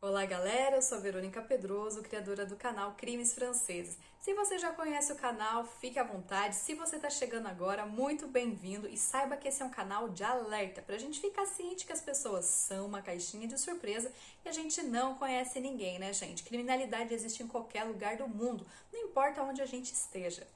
Olá galera, eu sou a Verônica Pedroso, criadora do canal Crimes Franceses. Se você já conhece o canal, fique à vontade. Se você está chegando agora, muito bem-vindo e saiba que esse é um canal de alerta, para a gente ficar ciente que as pessoas são uma caixinha de surpresa e a gente não conhece ninguém, né, gente? Criminalidade existe em qualquer lugar do mundo, não importa onde a gente esteja.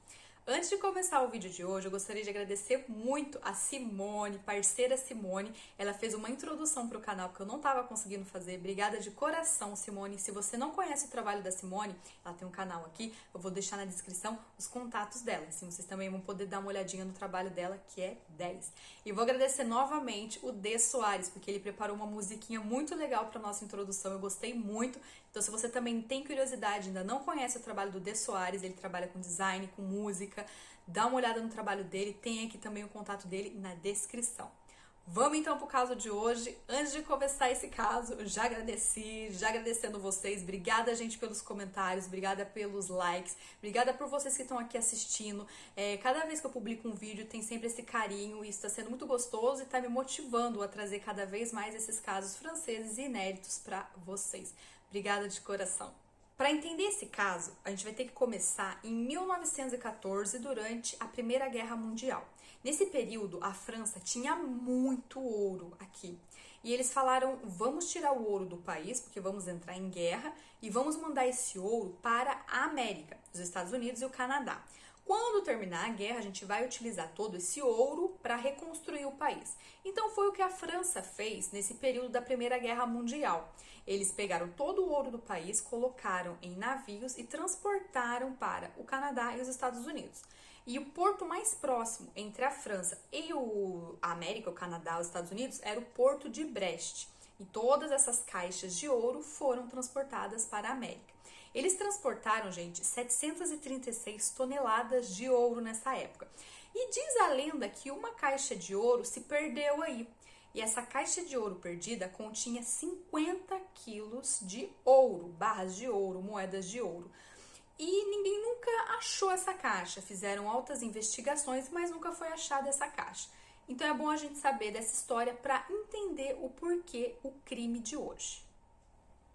Antes de começar o vídeo de hoje, eu gostaria de agradecer muito a Simone, parceira Simone. Ela fez uma introdução para o canal que eu não estava conseguindo fazer. Obrigada de coração, Simone. Se você não conhece o trabalho da Simone, ela tem um canal aqui, eu vou deixar na descrição os contatos dela. Assim, vocês também vão poder dar uma olhadinha no trabalho dela, que é 10. E vou agradecer novamente o D. Soares, porque ele preparou uma musiquinha muito legal para nossa introdução. Eu gostei muito. Então, se você também tem curiosidade, ainda não conhece o trabalho do D. Soares, ele trabalha com design, com música, dá uma olhada no trabalho dele, tem aqui também o contato dele na descrição. Vamos então para o caso de hoje. Antes de começar esse caso, eu já agradecendo vocês. Obrigada, gente, pelos comentários, obrigada pelos likes, obrigada por vocês que estão aqui assistindo. Cada vez que eu publico um vídeo tem sempre esse carinho e isso está sendo muito gostoso e está me motivando a trazer cada vez mais esses casos franceses e inéditos para vocês. Obrigada de coração. Para entender esse caso, a gente vai ter que começar em 1914, durante a Primeira Guerra Mundial. Nesse período, a França tinha muito ouro aqui. E eles falaram, vamos tirar o ouro do país, porque vamos entrar em guerra, e vamos mandar esse ouro para a América, os Estados Unidos e o Canadá. Quando terminar a guerra, a gente vai utilizar todo esse ouro para reconstruir o país. Então foi o que a França fez nesse período da Primeira Guerra Mundial. Eles pegaram todo o ouro do país, colocaram em navios e transportaram para o Canadá e os Estados Unidos. E o porto mais próximo entre a França e a América, o Canadá e os Estados Unidos, era o porto de Brest. E todas essas caixas de ouro foram transportadas para a América. Eles transportaram, gente, 736 toneladas de ouro nessa época. E diz a lenda que uma caixa de ouro se perdeu aí. E essa caixa de ouro perdida continha 50 quilos de ouro, barras de ouro, moedas de ouro. E ninguém nunca achou essa caixa. Fizeram altas investigações, mas nunca foi achada essa caixa. Então é bom a gente saber dessa história para entender o porquê o crime de hoje.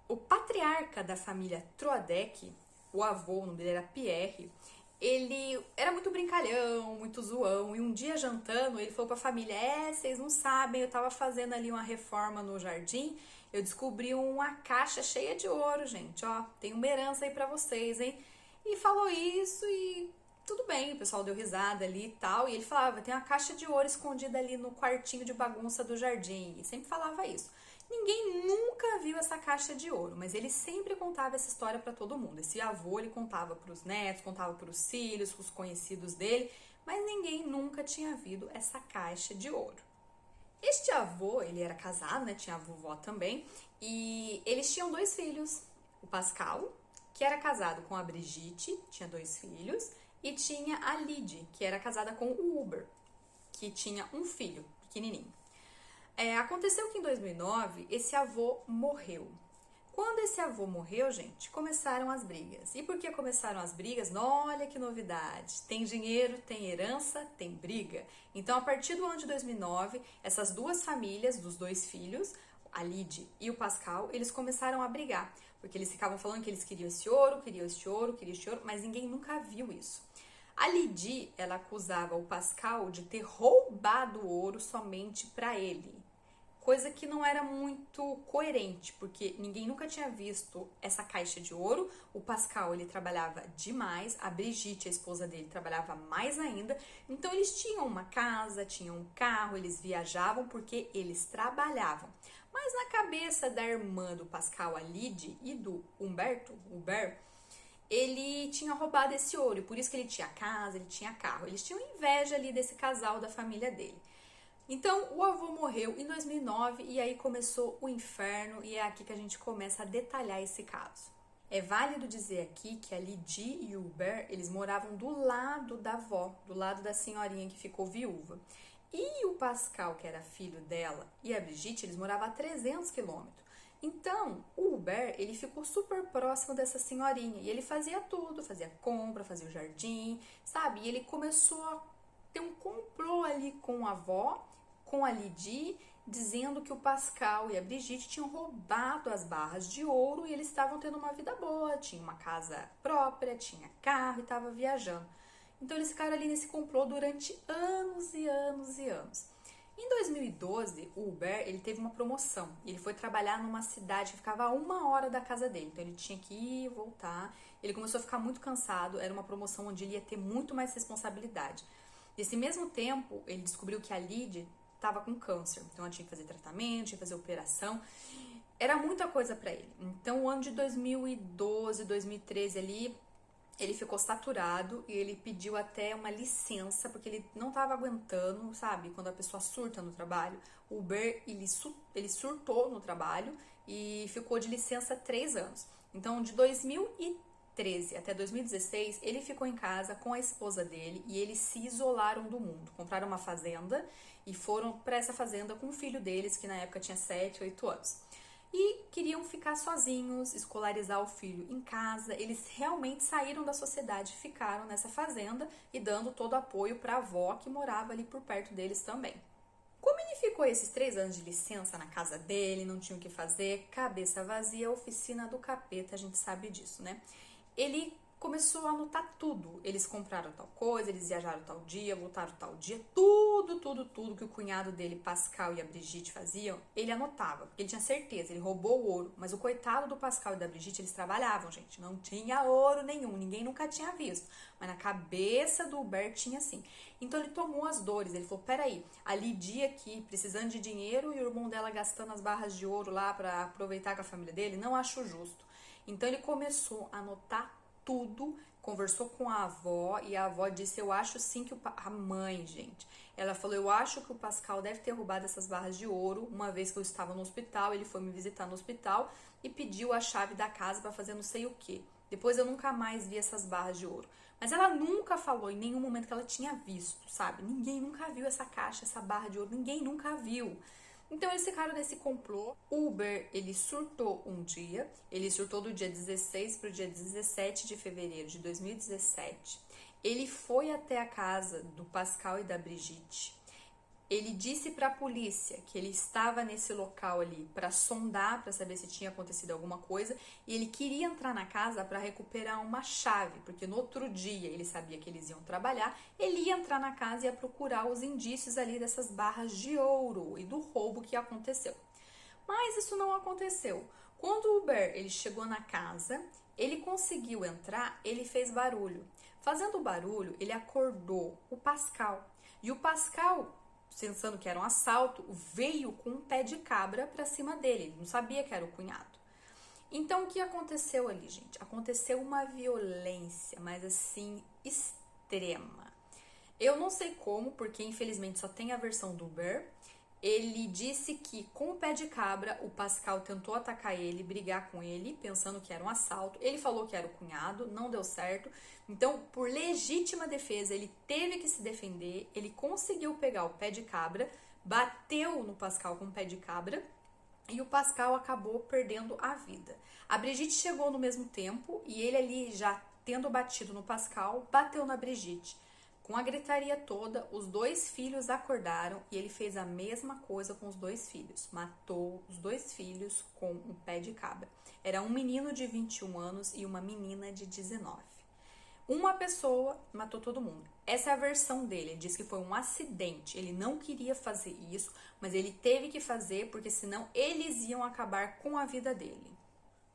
O patriarca da família Troadec, o avô, o nome dele era Pierre, ele era muito brincalhão, muito zoão, e um dia jantando, ele falou pra família, vocês não sabem, eu tava fazendo ali uma reforma no jardim, eu descobri uma caixa cheia de ouro, gente, ó, tem uma herança aí pra vocês, hein? E falou isso e tudo bem, o pessoal deu risada ali e tal, e ele falava, tem uma caixa de ouro escondida ali no quartinho de bagunça do jardim, e sempre falava isso. Ninguém nunca viu essa caixa de ouro, mas ele sempre contava essa história para todo mundo. Esse avô, ele contava para os netos, contava para os filhos, para os conhecidos dele, mas ninguém nunca tinha visto essa caixa de ouro. Este avô, ele era casado, né? Tinha a vovó também, e eles tinham 2 filhos. O Pascal, que era casado com a Brigitte, tinha 2 filhos, e tinha a Lydie, que era casada com o Hubert, que tinha um filho pequenininho. Aconteceu que em 2009 esse avô morreu. Quando esse avô morreu, gente, começaram as brigas. E por que começaram as brigas? Olha que novidade! Tem dinheiro, tem herança, tem briga. Então, a partir do ano de 2009, essas 2 famílias dos 2 filhos, a Lydie e o Pascal, eles começaram a brigar. Porque eles ficavam falando que eles queriam esse ouro, mas ninguém nunca viu isso. A Lydie, ela acusava o Pascal de ter roubado o ouro somente para ele. Coisa que não era muito coerente, porque ninguém nunca tinha visto essa caixa de ouro. O Pascal, ele trabalhava demais, a Brigitte, a esposa dele, trabalhava mais ainda. Então, eles tinham uma casa, tinham um carro, eles viajavam porque eles trabalhavam. Mas na cabeça da irmã do Pascal, a Lydie, e do Hubert, ele tinha roubado esse ouro, e por isso que ele tinha casa, ele tinha carro. Eles tinham inveja ali desse casal da família dele. Então, o avô morreu em 2009 e aí começou o inferno, e é aqui que a gente começa a detalhar esse caso. É válido dizer aqui que a Lydie e o Hubert, eles moravam do lado da avó, do lado da senhorinha que ficou viúva. E o Pascal, que era filho dela, e a Brigitte, eles moravam a 300 quilômetros. Então, o Hubert, ele ficou super próximo dessa senhorinha, e ele fazia tudo, fazia compra, fazia o jardim, sabe? E ele começou a ter um complô ali com a avó com a Lydie, dizendo que o Pascal e a Brigitte tinham roubado as barras de ouro e eles estavam tendo uma vida boa, tinha uma casa própria, tinha carro e estavam viajando. Então eles ficaram ali nesse complô durante anos e anos e anos. Em 2012, o Hubert, ele teve uma promoção. Ele foi trabalhar numa cidade que ficava a 1 hora da casa dele. Então ele tinha que ir e voltar. Ele começou a ficar muito cansado. Era uma promoção onde ele ia ter muito mais responsabilidade. Nesse mesmo tempo, ele descobriu que a Lydie estava com câncer. Então ela tinha que fazer tratamento, tinha que fazer operação. Era muita coisa para ele. Então o ano de 2012, 2013 ali, ele ficou saturado e ele pediu até uma licença, porque ele não estava aguentando, sabe? Quando a pessoa surta no trabalho. O Hubert, ele surtou no trabalho e ficou de licença 3 anos. Então, de 2013 até 2016, ele ficou em casa com a esposa dele e eles se isolaram do mundo. Compraram uma fazenda e foram para essa fazenda com o filho deles, que na época tinha 7, 8 anos. E queriam ficar sozinhos, escolarizar o filho em casa. Eles realmente saíram da sociedade, ficaram nessa fazenda e dando todo apoio para a avó que morava ali por perto deles também. Como ele ficou esses 3 anos de licença na casa dele, não tinha o que fazer, cabeça vazia, oficina do capeta, a gente sabe disso, né? Ele começou a anotar tudo. Eles compraram tal coisa, eles viajaram tal dia, voltaram tal dia, tudo que o cunhado dele, Pascal e a Brigitte faziam, ele anotava, porque ele tinha certeza, ele roubou o ouro, mas o coitado do Pascal e da Brigitte, eles trabalhavam, gente, não tinha ouro nenhum, ninguém nunca tinha visto, mas na cabeça do Hubert tinha sim. Então ele tomou as dores, ele falou, peraí, a Lydie aqui, precisando de dinheiro e o irmão dela gastando as barras de ouro lá para aproveitar com a família dele, não acho justo. Então ele começou a anotar tudo, conversou com a avó e a avó disse, eu acho sim que a mãe, gente, ela falou, eu acho que o Pascal deve ter roubado essas barras de ouro, uma vez que eu estava no hospital, ele foi me visitar no hospital e pediu a chave da casa para fazer não sei o que. Depois eu nunca mais vi essas barras de ouro. Mas ela nunca falou em nenhum momento que ela tinha visto, sabe? Ninguém nunca viu essa caixa, essa barra de ouro, ninguém nunca viu. Então eles ficaram nesse complô. O Hubert, ele surtou um dia, ele surtou do dia 16 para o dia 17 de fevereiro de 2017. Ele foi até a casa do Pascal e da Brigitte. Ele disse para a polícia que ele estava nesse local ali para sondar, para saber se tinha acontecido alguma coisa, e ele queria entrar na casa para recuperar uma chave, porque no outro dia ele sabia que eles iam trabalhar, ele ia entrar na casa e ia procurar os indícios ali dessas barras de ouro e do roubo que aconteceu. Mas isso não aconteceu. Quando o Hubert ele chegou na casa, ele conseguiu entrar, ele fez barulho. Fazendo barulho, ele acordou o Pascal. E o Pascal, pensando que era um assalto, veio com um pé de cabra para cima dele. Ele não sabia que era o cunhado. Então, o que aconteceu ali, gente? Aconteceu uma violência, mas assim, extrema. Eu não sei como, porque infelizmente só tem a versão do Hubert. Ele disse que com o pé de cabra, o Pascal tentou atacar ele, brigar com ele, pensando que era um assalto. Ele falou que era o cunhado, não deu certo. Então, por legítima defesa, ele teve que se defender. Ele conseguiu pegar o pé de cabra, bateu no Pascal com o pé de cabra e o Pascal acabou perdendo a vida. A Brigitte chegou no mesmo tempo e ele ali já tendo batido no Pascal, bateu na Brigitte. Com a gritaria toda, os 2 filhos acordaram e ele fez a mesma coisa com os 2 filhos. Matou os 2 filhos com um pé de cabra. Era um menino de 21 anos e uma menina de 19. Uma pessoa matou todo mundo. Essa é a versão dele. Ele diz que foi um acidente. Ele não queria fazer isso, mas ele teve que fazer porque senão eles iam acabar com a vida dele.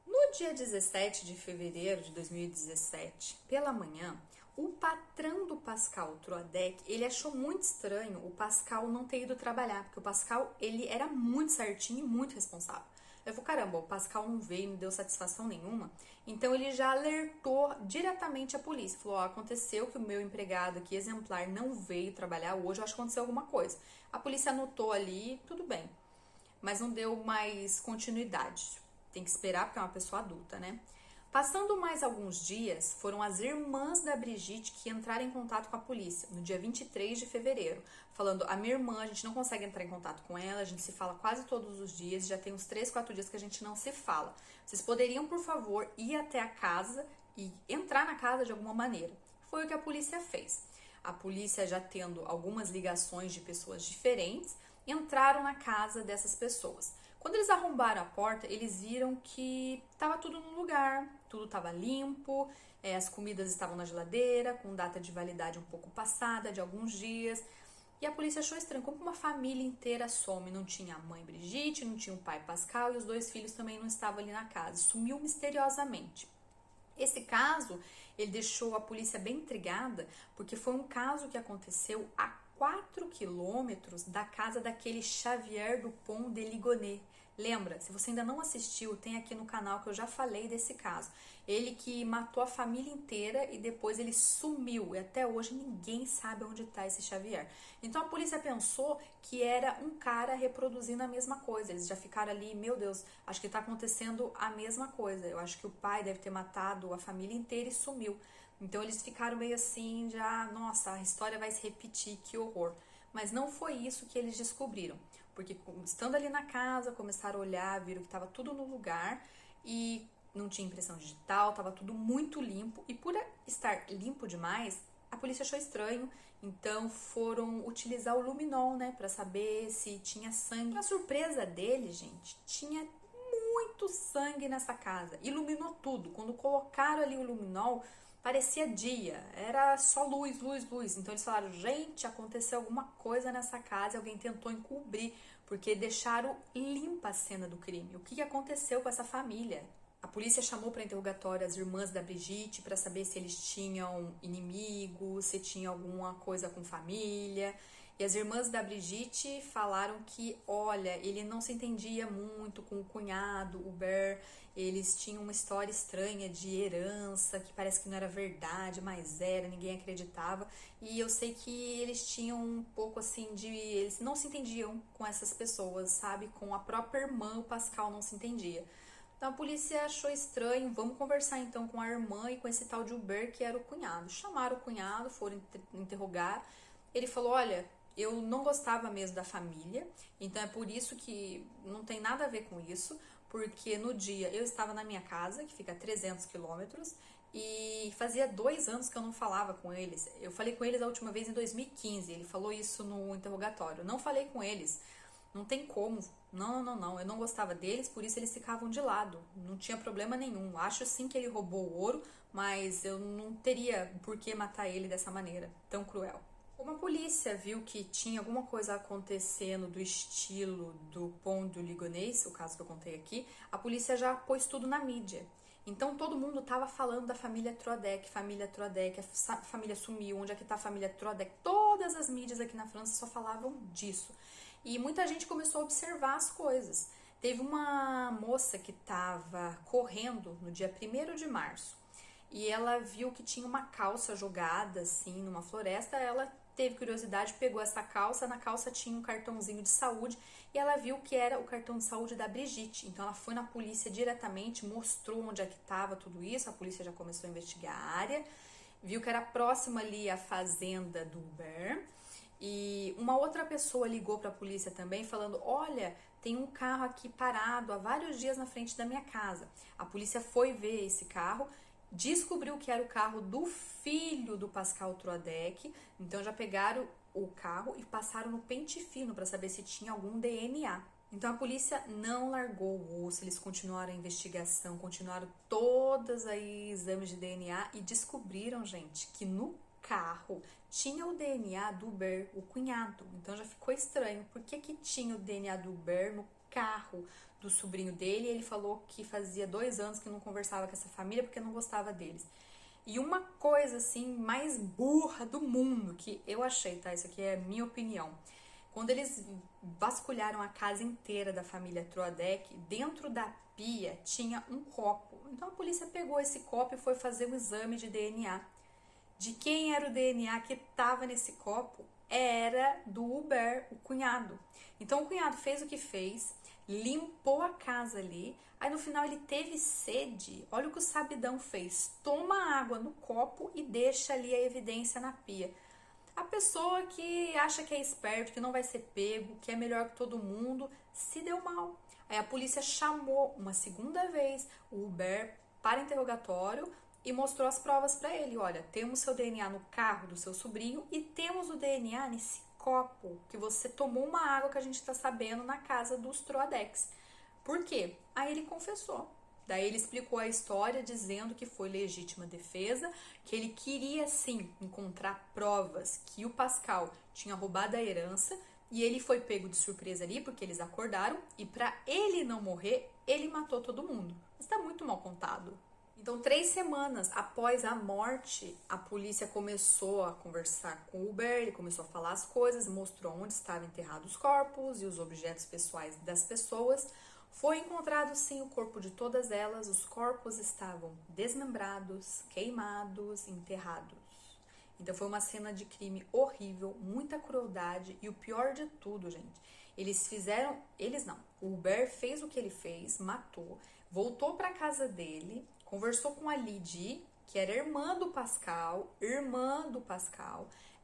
No dia 17 de fevereiro de 2017, pela manhã, o patrão do Pascal Troadec, ele achou muito estranho o Pascal não ter ido trabalhar, porque o Pascal, ele era muito certinho e muito responsável. Eu falei, caramba, o Pascal não veio, não deu satisfação nenhuma. Então ele já alertou diretamente a polícia. Falou, aconteceu que o meu empregado aqui, exemplar, não veio trabalhar hoje, eu acho que aconteceu alguma coisa. A polícia anotou ali, tudo bem. Mas não deu mais continuidade. Tem que esperar, porque é uma pessoa adulta, né? Passando mais alguns dias, foram as irmãs da Brigitte que entraram em contato com a polícia, no dia 23 de fevereiro, falando, a minha irmã, a gente não consegue entrar em contato com ela, a gente se fala quase todos os dias, já tem uns 3, 4 dias que a gente não se fala. Vocês poderiam, por favor, ir até a casa e entrar na casa de alguma maneira. Foi o que a polícia fez. A polícia já tendo algumas ligações de pessoas diferentes, entraram na casa dessas pessoas. Quando eles arrombaram a porta, eles viram que estava tudo no lugar, tudo estava limpo, as comidas estavam na geladeira, com data de validade um pouco passada, de alguns dias. E a polícia achou estranho, como uma família inteira some. Não tinha a mãe Brigitte, não tinha o pai Pascal e os 2 filhos também não estavam ali na casa. Sumiu misteriosamente. Esse caso, ele deixou a polícia bem intrigada, porque foi um caso que aconteceu a 4 quilômetros da casa daquele Xavier Dupont de Ligonnès. Lembra? Se você ainda não assistiu, tem aqui no canal que eu já falei desse caso. Ele que matou a família inteira e depois ele sumiu. E até hoje ninguém sabe onde está esse Xavier. Então a polícia pensou que era um cara reproduzindo a mesma coisa. Eles já ficaram ali, meu Deus, acho que está acontecendo a mesma coisa. Eu acho que o pai deve ter matado a família inteira e sumiu. Então eles ficaram meio assim, já, nossa, a história vai se repetir, que horror. Mas não foi isso que eles descobriram. Porque estando ali na casa, começaram a olhar, viram que estava tudo no lugar e não tinha impressão digital, estava tudo muito limpo. E por estar limpo demais, a polícia achou estranho. Então foram utilizar o luminol, né, para saber se tinha sangue. A surpresa dele, gente, tinha muito sangue nessa casa. Iluminou tudo. Quando colocaram ali o luminol, parecia dia, era só luz, luz, luz. Então eles falaram, gente, aconteceu alguma coisa nessa casa e alguém tentou encobrir, porque deixaram limpa a cena do crime. O que aconteceu com essa família? A polícia chamou para interrogatório as irmãs da Brigitte para saber se eles tinham inimigos, se tinha alguma coisa com família. E as irmãs da Brigitte falaram que, olha, ele não se entendia muito com o cunhado, o Hubert. Eles tinham uma história estranha de herança, que parece que não era verdade, mas era, ninguém acreditava. E eu sei que eles tinham um pouco assim de... Eles não se entendiam com essas pessoas, sabe? Com a própria irmã, o Pascal não se entendia. Então a polícia achou estranho, vamos conversar então com a irmã e com esse tal de Hubert, que era o cunhado. Chamaram o cunhado, foram interrogar. Ele falou, olha, eu não gostava mesmo da família, então é por isso que não tem nada a ver com isso, porque no dia eu estava na minha casa, que fica a 300 quilômetros, e fazia 2 anos que eu não falava com eles. Eu falei com eles a última vez em 2015, ele falou isso no interrogatório. Não falei com eles, não tem como, não, eu não gostava deles, por isso eles ficavam de lado, não tinha problema nenhum. Acho sim que ele roubou o ouro, mas eu não teria por que matar ele dessa maneira, tão cruel. Como a polícia viu que tinha alguma coisa acontecendo do estilo do Pont de Ligonnès, o caso que eu contei aqui, a polícia já pôs tudo na mídia. Então todo mundo estava falando da família Troadec, a família sumiu, onde é que está a família Troadec? Todas as mídias aqui na França só falavam disso. E muita gente começou a observar as coisas. Teve uma moça que estava correndo no dia 1º de março e ela viu que tinha uma calça jogada assim numa floresta. Ela teve curiosidade, pegou essa calça, na calça tinha um cartãozinho de saúde e ela viu que era o cartão de saúde da Brigitte. Então ela foi na polícia diretamente, mostrou onde é que estava tudo isso, a polícia já começou a investigar a área, viu que era próxima ali à fazenda do Hubert. E uma outra pessoa ligou para a polícia também falando, olha, tem um carro aqui parado há vários dias na frente da minha casa. A polícia foi ver esse carro, descobriu que era o carro do filho do Pascal Troadec, então já pegaram o carro e passaram no pente fino para saber se tinha algum DNA. Então a polícia não largou o osso, eles continuaram a investigação, continuaram todos aí exames de DNA e descobriram, gente, que no carro tinha o DNA do Hubert, o cunhado. Então já ficou estranho, por que tinha o DNA do Hubert no carro do sobrinho dele? Ele falou que fazia 2 anos que não conversava com essa família porque não gostava deles. E uma coisa assim mais burra do mundo que eu achei, tá? Isso aqui é a minha opinião. Quando eles vasculharam a casa inteira da família Troadec, dentro da pia tinha um copo. Então a polícia pegou esse copo e foi fazer um exame de DNA. De quem era o DNA que estava nesse copo? Era do Hubert, o cunhado. Então o cunhado fez o que fez, limpou a casa ali, aí no final ele teve sede. Olha o que o sabidão fez, toma água no copo e deixa ali a evidência na pia. A pessoa que acha que é esperto, que não vai ser pego, que é melhor que todo mundo, se deu mal. Aí a polícia chamou uma segunda vez o Hubert para interrogatório e mostrou as provas para ele. Olha, temos seu DNA no carro do seu sobrinho e temos o DNA nesse copo que você tomou uma água que a gente tá sabendo na casa dos Troadex. Por quê? Aí ele confessou. Daí ele explicou a história dizendo que foi legítima defesa, que ele queria sim encontrar provas que o Pascal tinha roubado a herança e ele foi pego de surpresa ali porque eles acordaram e para ele não morrer, ele matou todo mundo. Mas tá muito mal contado. Então, 3 semanas após a morte, a polícia começou a conversar com o Hubert, ele começou a falar as coisas, mostrou onde estavam enterrados os corpos e os objetos pessoais das pessoas. Foi encontrado sim o corpo de todas elas, os corpos estavam desmembrados, queimados, enterrados. Então foi uma cena de crime horrível, muita crueldade e o pior de tudo, gente, o Hubert fez o que ele fez, matou, voltou para casa dele, conversou com a Lydie, que era irmã do Pascal,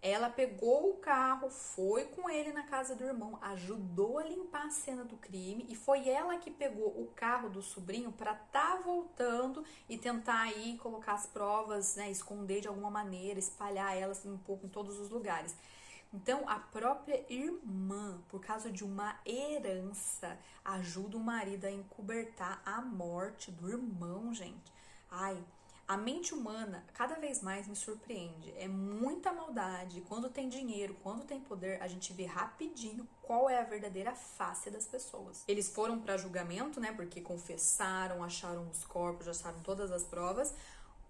ela pegou o carro, foi com ele na casa do irmão, ajudou a limpar a cena do crime e foi ela que pegou o carro do sobrinho para voltando e tentar aí colocar as provas, né, esconder de alguma maneira, espalhar elas um pouco em todos os lugares. Então, a própria irmã, por causa de uma herança, ajuda o marido a encobertar a morte do irmão, gente. Ai, a mente humana cada vez mais me surpreende. É muita maldade. Quando tem dinheiro, quando tem poder, a gente vê rapidinho qual é a verdadeira face das pessoas. Eles foram para julgamento, né? Porque confessaram, acharam os corpos, já acharam todas as provas.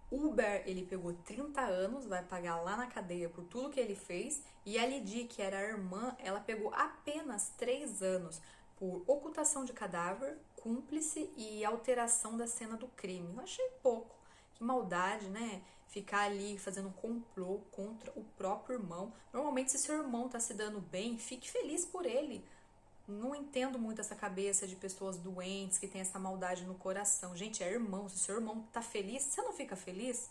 O Hubert, ele pegou 30 anos, vai pagar lá na cadeia por tudo que ele fez. E a Lydie, que era a irmã, ela pegou apenas 3 anos por ocultação de cadáver, cúmplice e alteração da cena do crime. Eu achei pouco. Que maldade, né? Ficar ali fazendo um complô contra o próprio irmão. Normalmente, se seu irmão tá se dando bem, fique feliz por ele. Não entendo muito essa cabeça de pessoas doentes que tem essa maldade no coração. Gente, é irmão. Se seu irmão tá feliz, você não fica feliz?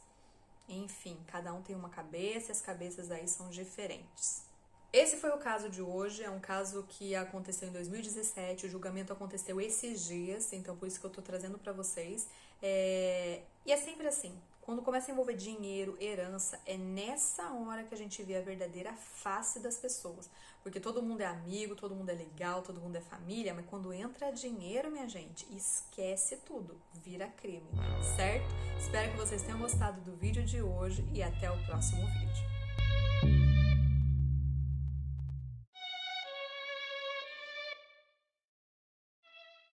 Enfim, cada um tem uma cabeça e as cabeças aí são diferentes. Esse foi o caso de hoje, é um caso que aconteceu em 2017, o julgamento aconteceu esses dias, então por isso que eu tô trazendo pra vocês. E é sempre assim, quando começa a envolver dinheiro, herança, é nessa hora que a gente vê a verdadeira face das pessoas. Porque todo mundo é amigo, todo mundo é legal, todo mundo é família, mas quando entra dinheiro, minha gente, esquece tudo, vira crime, certo? Espero que vocês tenham gostado do vídeo de hoje e até o próximo vídeo.